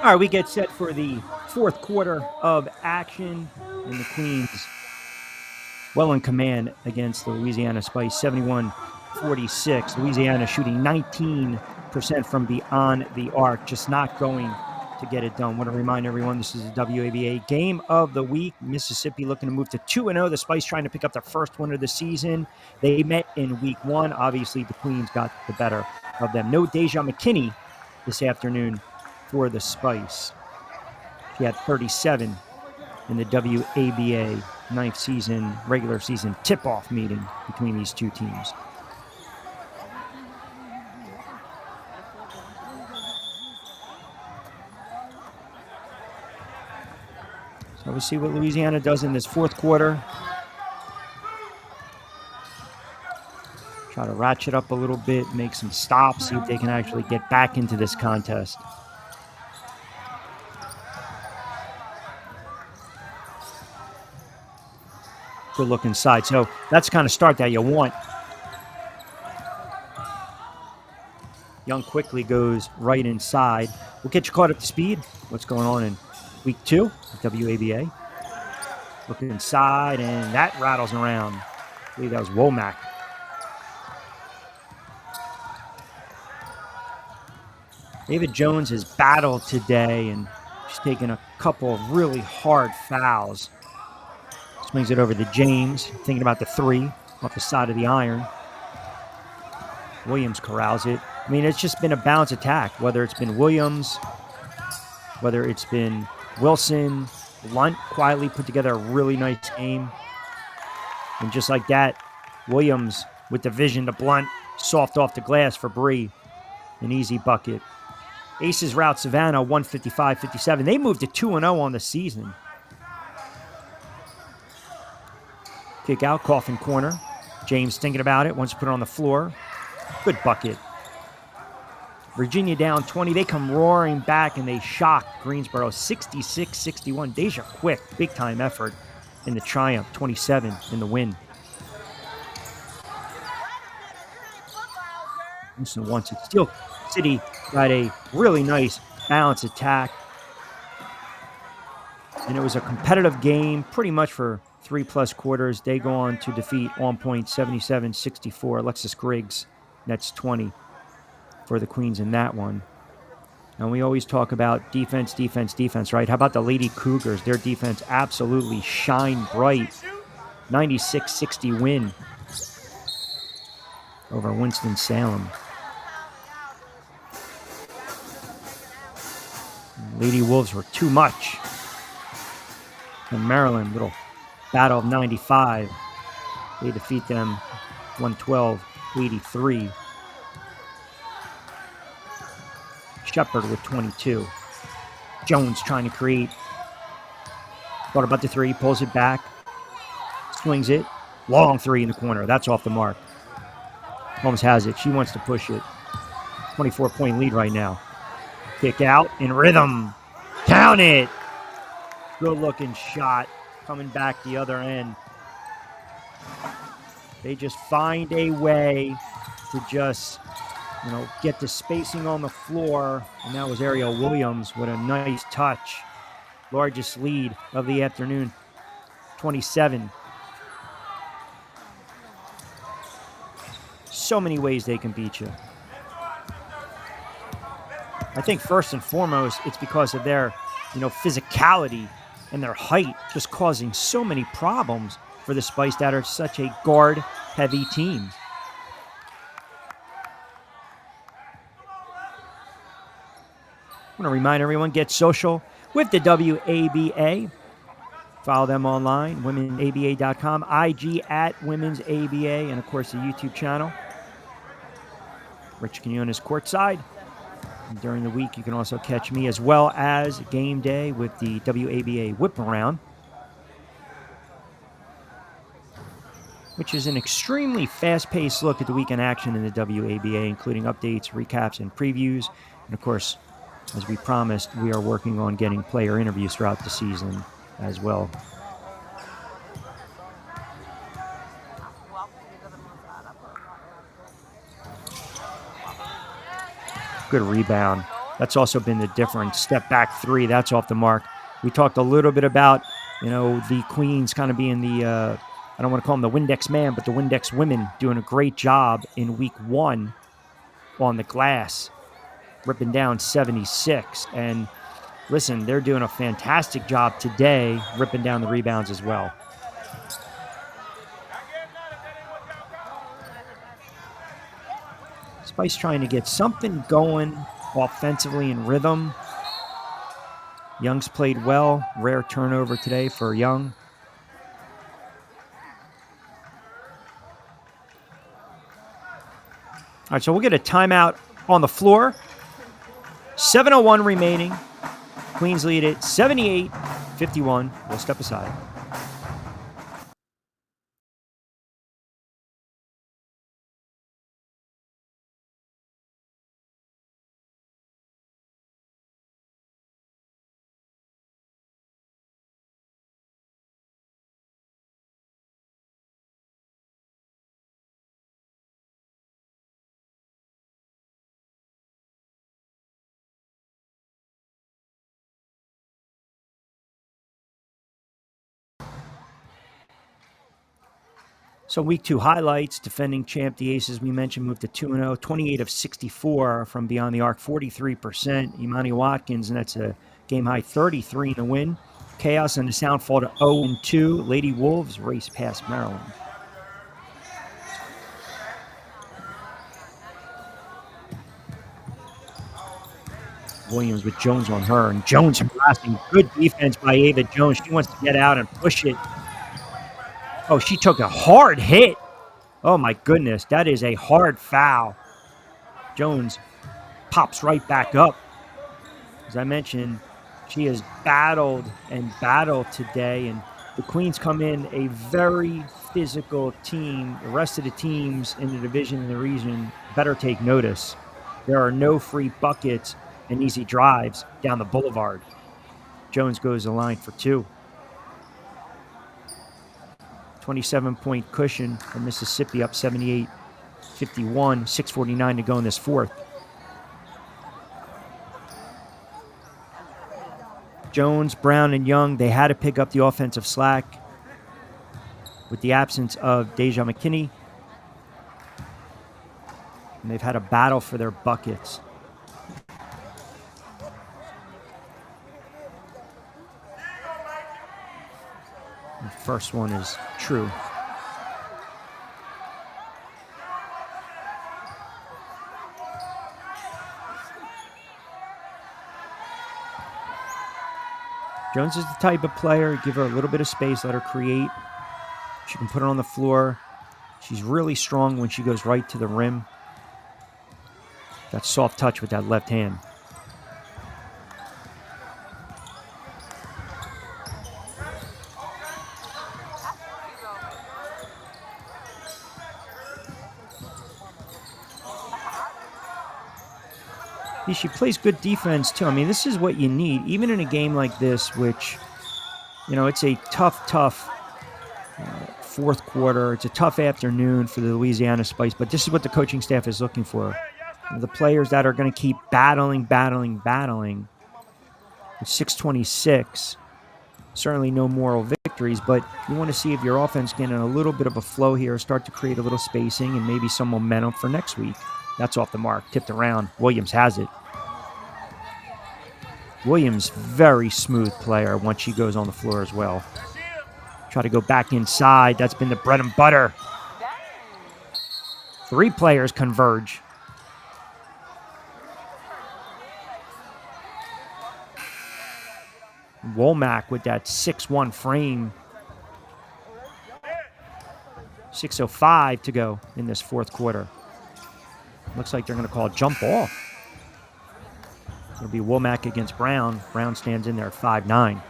All right, we get set for the fourth quarter of action, and the Queens well in command against the Louisiana Spice, 71-46. Louisiana shooting 19% from beyond the arc, just not going to get it done. Want to remind everyone, this is a WABA game of the week. Mississippi looking to move to 2-0. The Spice trying to pick up their first win of the season. They met in week one. Obviously, the Queens got the better of them. No Deja McKinney this afternoon for the Spice. She had 37 in the WABA ninth season, regular season tip-off meeting between these two teams. So we'll see what Louisiana does in this fourth quarter. Try to ratchet up a little bit, make some stops, see if they can actually get back into this contest. Good look inside. So that's the kind of start that you want. Young quickly goes right inside. We'll get you caught up to speed. What's going on in week two of WABA. Looking inside, and that rattles around. I believe that was Womack. David Jones has battled today, and she's taken a couple of really hard fouls. Swings it over to James, thinking about the three off the side of the iron. Williams corrals it. I mean, it's just been a balanced attack, whether it's been Williams, whether it's been Wilson. Lunt quietly put together a really nice game. And just like that, Williams with the vision to Blunt, soft off the glass for Bree. An easy bucket. Aces rout Savannah 155-57. They moved to 2-0 on the season. Kick out, Coffin corner. James thinking about it, wants to put it on the floor. Good bucket. Virginia down 20. They come roaring back, and they shock Greensboro 66-61. Deja quick, big-time effort in the triumph. 27 in the win. Wilson wants it. Steel City got a really nice balanced attack. And it was a competitive game pretty much for 3+ quarters. They go on to defeat On Point 77-64. Alexis Griggs nets 20 for the Queens in that one. And we always talk about defense, defense, defense, right? How about the Lady Cougars? Their defense absolutely shine bright. 96-60 win over Winston-Salem. Lady Wolves were too much. And Maryland, little battle of 95. They defeat them 112-83. Shepard with 22. Jones trying to create. Thought about the three, pulls it back. Swings it. Long three in the corner. That's off the mark. Holmes has it. She wants to push it. 24-point lead right now. Kick out in rhythm. Count it. Good looking shot. Coming back the other end. They just find a way to just, get the spacing on the floor. And that was Ariel Williams with a nice touch. Largest lead of the afternoon. 27. So many ways they can beat you. I think first and foremost, it's because of their, physicality and their height, just causing so many problems for the Spice that are such a guard-heavy team. I want to remind everyone, get social with the WABA. Follow them online, womenaba.com, IG at womensaba, and of course the YouTube channel. Rich Quinones courtside. And during the week, you can also catch me as well as game day with the WABA Whip Around, which is an extremely fast-paced look at the weekend action in the WABA, including updates, recaps, and previews. And of course, as we promised, we are working on getting player interviews throughout the season as well. Good rebound. That's also been the difference. Step back three, that's off the mark. We talked a little bit about, the Queens kind of being the, I don't want to call them the Windex man, but the Windex women doing a great job in week 1 on the glass, ripping down 76. And listen, they're doing a fantastic job today, ripping down the rebounds as well. Spice trying to get something going offensively in rhythm. Young's played well. Rare turnover today for Young. All right, so we'll get a timeout on the floor. 7:01 remaining. Queens lead it 78-51. We'll step aside. So week 2 highlights, defending champ, the Aces, we mentioned, moved to 2-0, 28 of 64 from beyond the arc, 43%. Imani Watkins, and that's a game-high 33 in the win. Chaos and the Sound fall to 0-2. Lady Wolves race past Maryland. Williams with Jones on her, and Jones harassing. Good defense by Ava Jones. She wants to get out and push it. Oh, she took a hard hit. Oh, my goodness. That is a hard foul. Jones pops right back up. As I mentioned, she has battled and battled today, and the Queens come in a very physical team. The rest of the teams in the division and the region better take notice. There are no free buckets and easy drives down the boulevard. Jones goes to the line for 2. 27-point cushion for Mississippi, up 78-51, 6:49 to go in this fourth. Jones, Brown, and Young, they had to pick up the offensive slack with the absence of Deja McKinney. And they've had a battle for their buckets. The first one is true. Jones is the type of player, give her a little bit of space, let her create. She can put it on the floor. She's really strong when she goes right to the rim. That soft touch with that left hand. She plays good defense, too. I mean, this is what you need, even in a game like this, which, it's a tough fourth quarter. It's a tough afternoon for the Louisiana Spice, but this is what the coaching staff is looking for. The players that are going to keep battling. With 6:26, certainly no moral victories, but you want to see if your offense getting a little bit of a flow here, start to create a little spacing and maybe some momentum for next week. That's off the mark. Tipped around. Williams has it. Williams, very smooth player once she goes on the floor as well. Try to go back inside. That's been the bread and butter. 3 players converge. Womack with that 6'1" frame. 6:05 to go in this fourth quarter. Looks like they're going to call a jump ball. It'll be Womack against Brown. Brown stands in there at 5'9".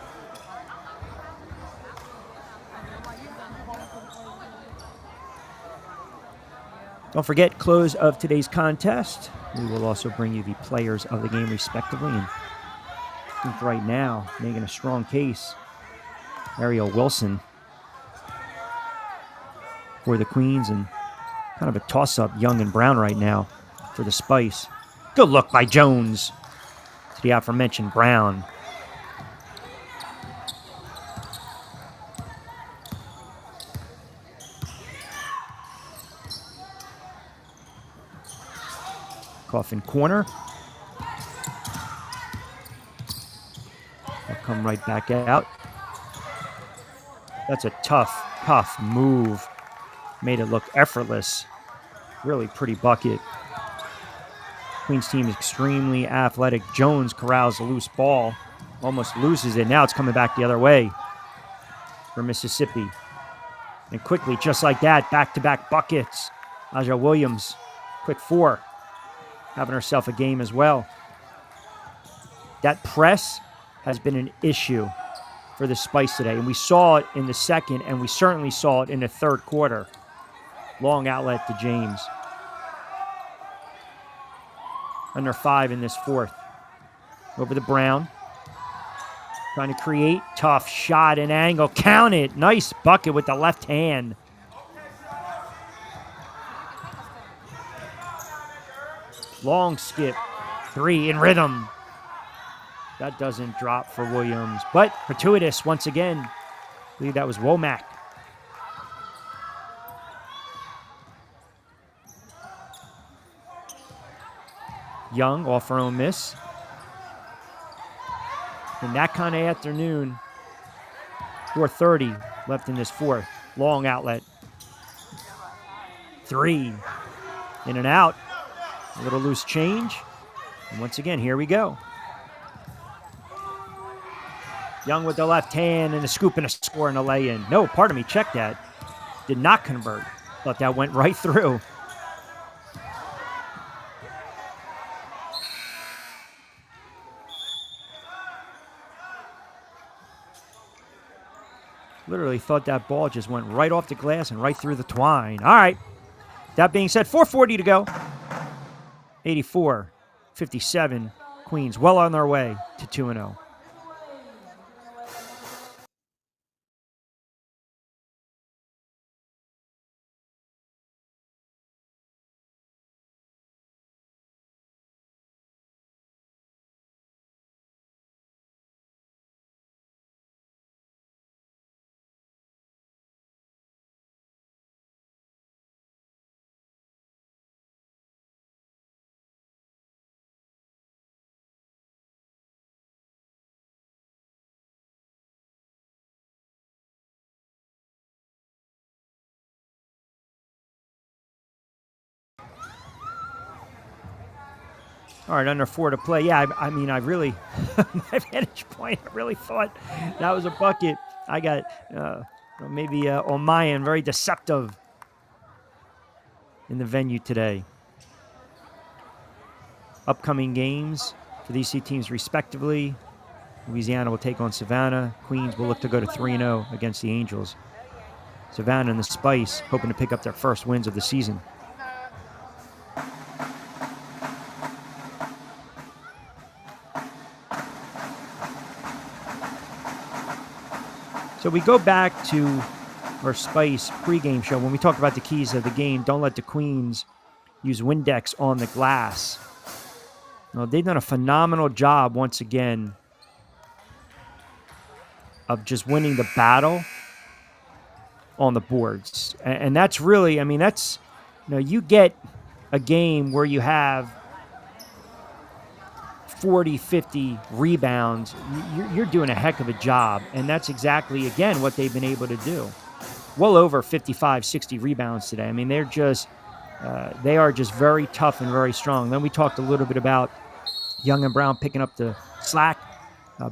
Don't forget, close of today's contest. We will also bring you the players of the game respectively. And I think right now, making a strong case, Ariel Wilson for the Queens, and kind of a toss-up, Young and Brown right now for the Spice. Good look by Jones. the aforementioned Brown. Coffin corner. They'll come right back out. That's a tough move. Made it look effortless. Really pretty bucket. Queens team is extremely athletic. Jones corrals the loose ball. Almost loses it. Now it's coming back the other way for Mississippi. And quickly, just like that, back-to-back buckets. Angel Williams, quick 4. Having herself a game as well. That press has been an issue for the Spice today. And we saw it in the second, and we certainly saw it in the third quarter. Long outlet to James. Under 5 in this fourth. Over to Brown. Trying to create. Tough shot and angle. Count it. Nice bucket with the left hand. Long skip. 3 in rhythm. That doesn't drop for Williams. But gratuitous once again. I believe that was Womack. Young off her own miss. In that kind of afternoon, 4:30 left in this fourth. Long outlet. 3. In and out. A little loose change. And once again, here we go. Young with the left hand and a scoop and a score and a lay-in. No, pardon me, check that. Did not convert. Thought that went right through. Literally thought that ball just went right off the glass and right through the twine. All right. That being said, 4:40 to go. 84-57. Queens well on their way to 2-0. All right, under 4 to play. Yeah, I mean, I really, my vantage point, I really thought that was a bucket. I got maybe on my end, very deceptive in the venue today. Upcoming games for these two teams respectively. Louisiana will take on Savannah. Queens will look to go to 3-0 against the Angels. Savannah and the Spice hoping to pick up their first wins of the season. So we go back to our Spice pregame show. When we talked about the keys of the game, don't let the Queens use Windex on the glass. Well, they've done a phenomenal job once again of just winning the battle on the boards. And that's really, I mean, that's, you get a game where you have 40, 50 rebounds, you're doing a heck of a job. And that's exactly, again, what they've been able to do. Well over 55, 60 rebounds today. I mean, they are just very tough and very strong. Then we talked a little bit about Young and Brown picking up the slack,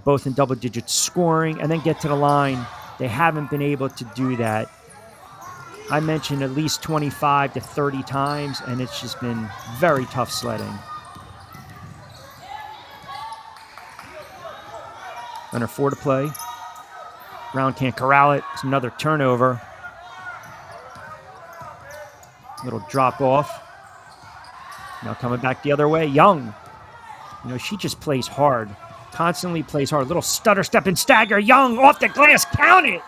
both in double digits scoring, and then get to the line. They haven't been able to do that. I mentioned at least 25 to 30 times, and it's just been very tough sledding. Under 4 to play. Brown can't corral it. It's another turnover. Little drop off. Now coming back the other way. Young. She just plays hard. Constantly plays hard. Little stutter, step, and stagger. Young off the glass. Count it.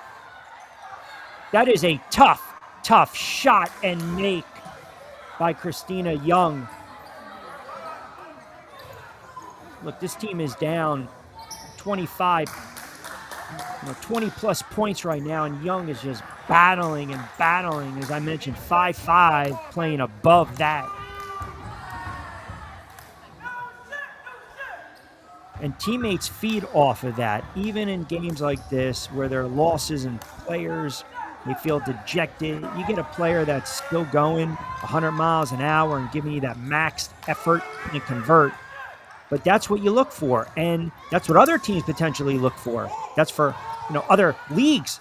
That is a tough shot and make by Christina Young. Look, this team is down 25, 20-plus points right now, and Young is just battling and battling. As I mentioned, 5-5, playing above that. And teammates feed off of that, even in games like this where there are losses and players, they feel dejected. You get a player that's still going 100 miles an hour and giving you that maxed effort and convert. But that's what you look for, and that's what other teams potentially look for. That's for, other leagues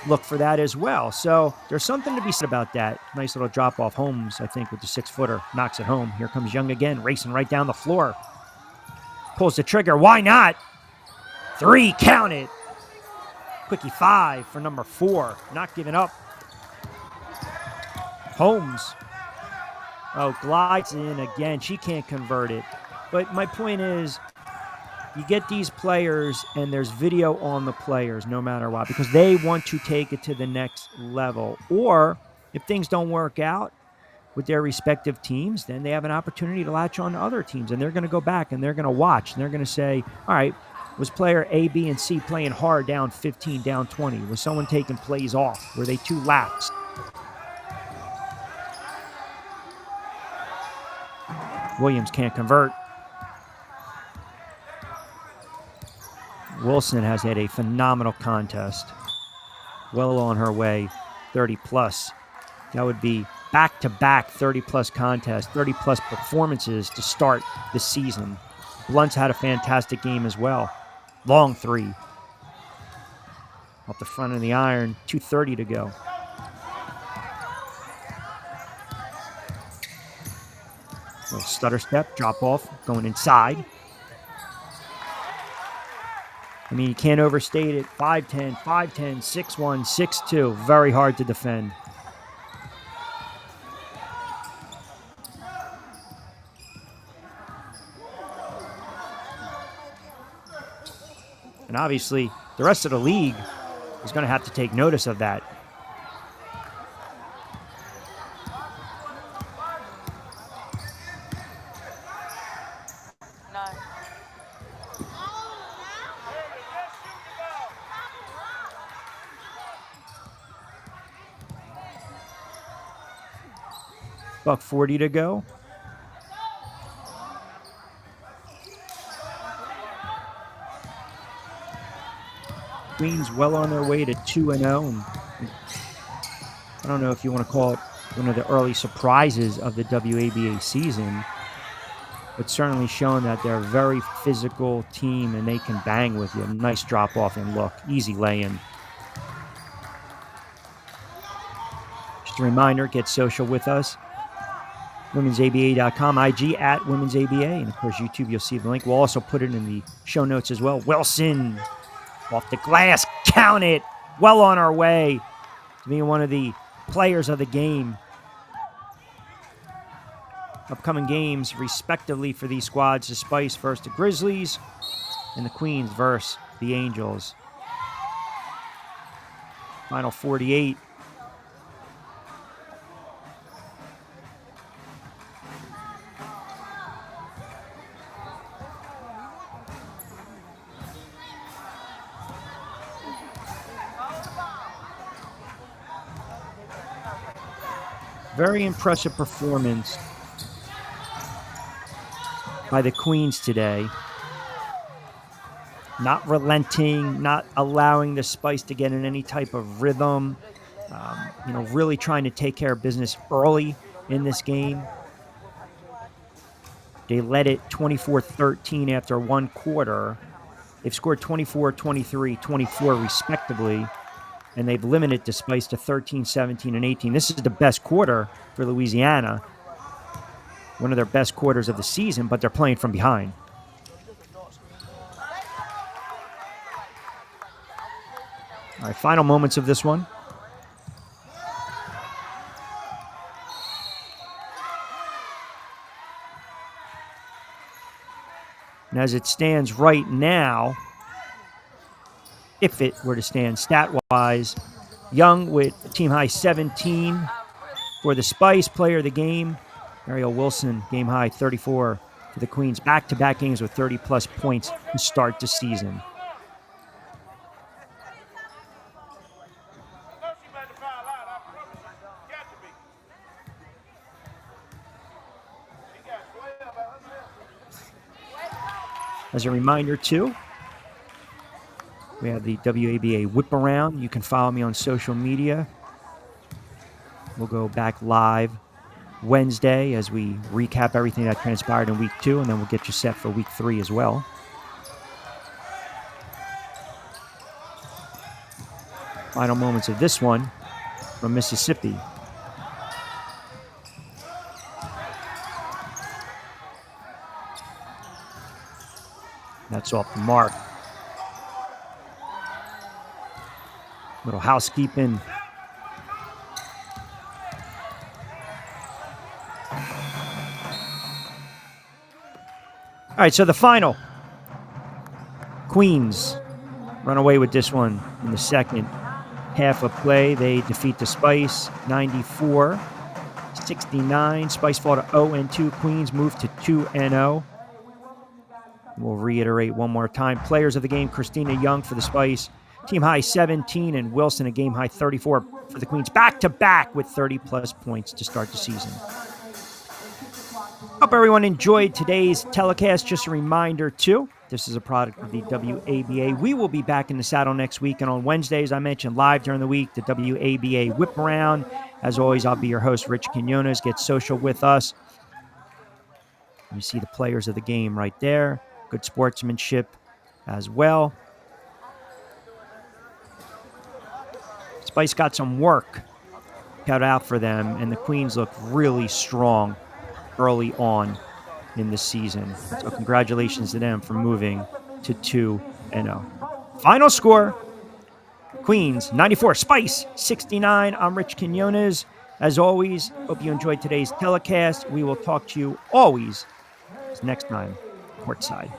look for that as well. So there's something to be said about that. Nice little drop off. Holmes, I think, with the 6-footer, knocks it home. Here comes Young again, racing right down the floor. Pulls the trigger. Why not? 3, count it. Quickie 5 for number 4. Not giving up. Holmes. Oh, glides in again. She can't convert it. But my point is, you get these players, and there's video on the players no matter what, because they want to take it to the next level. Or if things don't work out with their respective teams, then they have an opportunity to latch on to other teams, and they're going to go back and they're going to watch, and they're going to say, all right, was player A, B, and C playing hard down 15, down 20? Was someone taking plays off? Were they too lax? Williams can't convert. Wilson has had a phenomenal contest. Well on her way, 30-plus. That would be back-to-back 30-plus contests, 30-plus performances to start the season. Blunt's had a fantastic game as well. Long 3. Off the front of the iron, 2:30 to go. Little stutter step, drop off, going inside. I mean, you can't overstate it. 5'10", 6'1", 6'2". Very hard to defend. And obviously, the rest of the league is going to have to take notice of that. $1:40 to go. Queens well on their way to 2-0. And I don't know if you want to call it one of the early surprises of the WABA season, but certainly showing that they're a very physical team and they can bang with you. Nice drop off and look. Easy lay-in. Just a reminder, get social with us. Women'sABA.com, IG at Women's ABA, and of course YouTube, you'll see the link. We'll also put it in the show notes as well. Wilson off the glass, count it. Well on our way to being one of the players of the game. Upcoming games, respectively, for these squads: the Spice versus the Grizzlies, and the Queens versus the Angels. Final 48. Very impressive performance by the Queens today. Not relenting, not allowing the Spice to get in any type of rhythm. Really trying to take care of business early in this game. They led it 24-13 after one quarter. They've scored 24, 23, 24 respectively. And they've limited the Spice to 13, 17, and 18. This is the best quarter for Louisiana. One of their best quarters of the season, but they're playing from behind. All right, final moments of this one. And as it stands right now, if it were to stand stat-wise, Young with a team-high 17 for the Spice. Player of the game, Ariel Wilson, game-high 34 for for the Queens. Back-to-back games with 30-plus points to start the season. As a reminder, too, we have the WABA Whip Around. You can follow me on social media. We'll go back live Wednesday as we recap everything that transpired in week 2, and then we'll get you set for week 3 as well. Final moments of this one from Mississippi. That's off the mark. Little housekeeping. All right, so the final. Queens run away with this one in the second half of play. They defeat the Spice 94-69. Spice fall to 0-2. Queens move to 2-0. We'll reiterate one more time. Players of the game, Christina Young for the Spice. Team high 17, and Wilson a game high 34 for the Queens. Back-to-back with 30-plus points to start the season. Hope everyone enjoyed today's telecast. Just a reminder, too, this is a product of the WABA. We will be back in the saddle next week, and on Wednesdays, I mentioned live during the week, the WABA Whip Around. As always, I'll be your host, Rich Quinones. Get social with us. You see the players of the game right there. Good sportsmanship as well. Spice got some work cut out for them, and the Queens look really strong early on in the season. So congratulations to them for moving to 2-0. Final score, Queens 94, Spice 69. I'm Rich Quinones. As always, hope you enjoyed today's telecast. We will talk to you always next time, courtside.